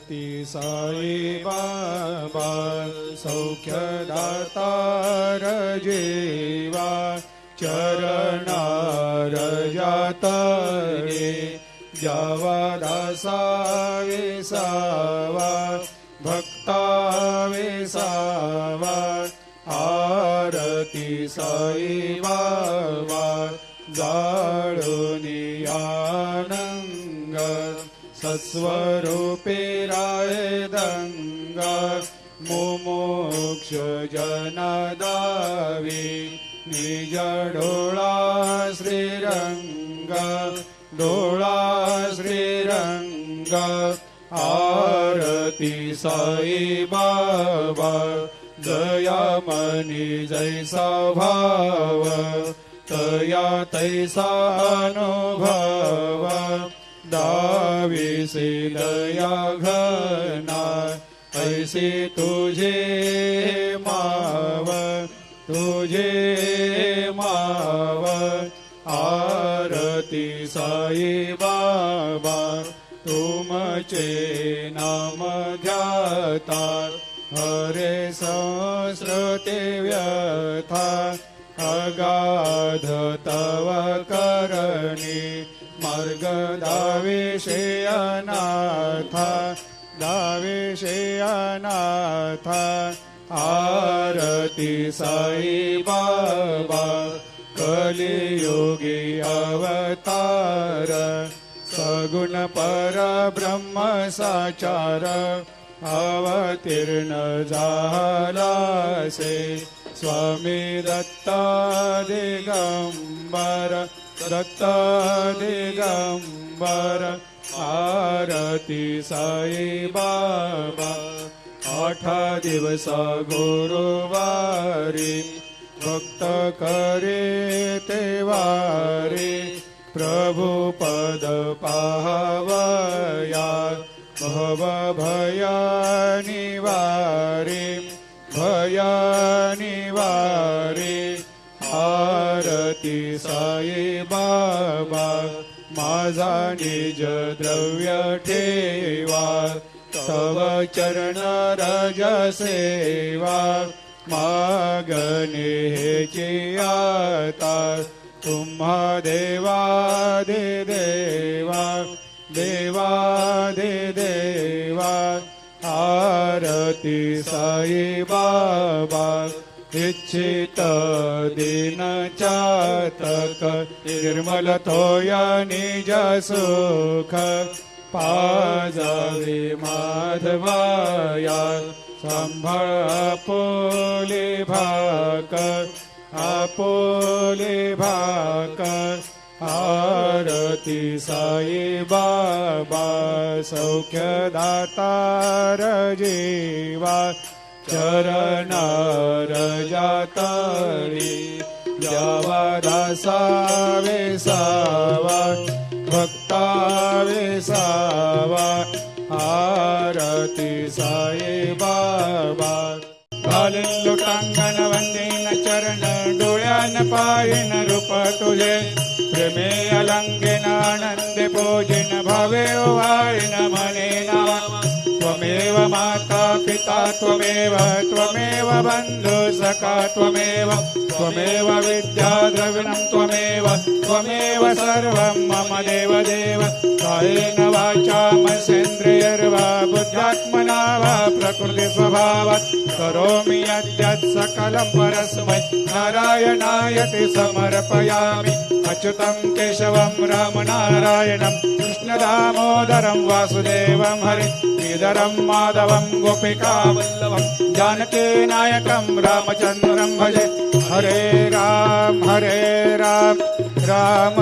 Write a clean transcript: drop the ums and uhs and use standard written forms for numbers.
ती साई बाबा सौख्यदातार जीवा चरणार जातरे जावा दासा विसावा भक्ता विसावा आरती साई बाबा जाळूनी आनंग सस्वरूपे राय दंग मुमुक्ष जनदावी निज डोळा श्रीरंग डोळा श्रीरंग आरती साई बाबा दयामनी जैसा भाव तया तैसा अनुभव दाविसे दया घना ऐसे तुझे माव तुझे माव आरती साई बाबा तुमचे नाम ध्याता हरे संस्कृते व्यथा अगाध तव करणी मार्ग दाविषे अनाथा दाविषे अनाथा आरती साई बाबा कलियुगी अवतार सगुण परब्रह्म साचार अवतीर्ण झालासे स्वामी दत्ता दिगंबर दत्ता दिगंबर आरती साई बाबा 8 दिवस गुरुवारी भक्त करे तेवारी प्रभु पद पाहवया भव भया निवारी भया निवारी आरती साई बाबा माझा निज द्रव्य ठेवा तव चरण रज सेवा मागणे हेची आता तुम्हा देवादि देवा देवादि देवा आरती साई बाबा इच्छित दिन चातक निर्मल तोया निज सुख पाजावे माधवाया सांभाळ आपोले भाकर आरती साई बाबा सौख्यदातार जीवा चरणार जातरी जावा दासा विसावा भक्ता विसावा आरती साई बाबा घालीन लोटांगण वंदीन चरण डोळ्यान पायन रूप तुझे प्रेमे अलंगेन आनंदे पूजिन भावे ओवाळीन मने नावा त्वमेव माता पिता त्वमेव त्वमेव बंधु सखा त्वमेव त्वमेव विद्या द्रविणं त्वमेव त्वमेव सर्वं मम देव देव कायेन वाचा मनसेन्द्रियर्वा बुद्ध्यात्मना वा प्रकृति स्वभावात् करोमि यद्यत् सकलं परस्मै नारायणायति समर्पयामि अच्युतं केशवं रामनारायणं कृष्णदामोदरं वासुदेवं हरि श्रीधरं माधवं गोपिकावल्लभं जानकीनायकं रामचन्द्रं भजे हरे राम राम राम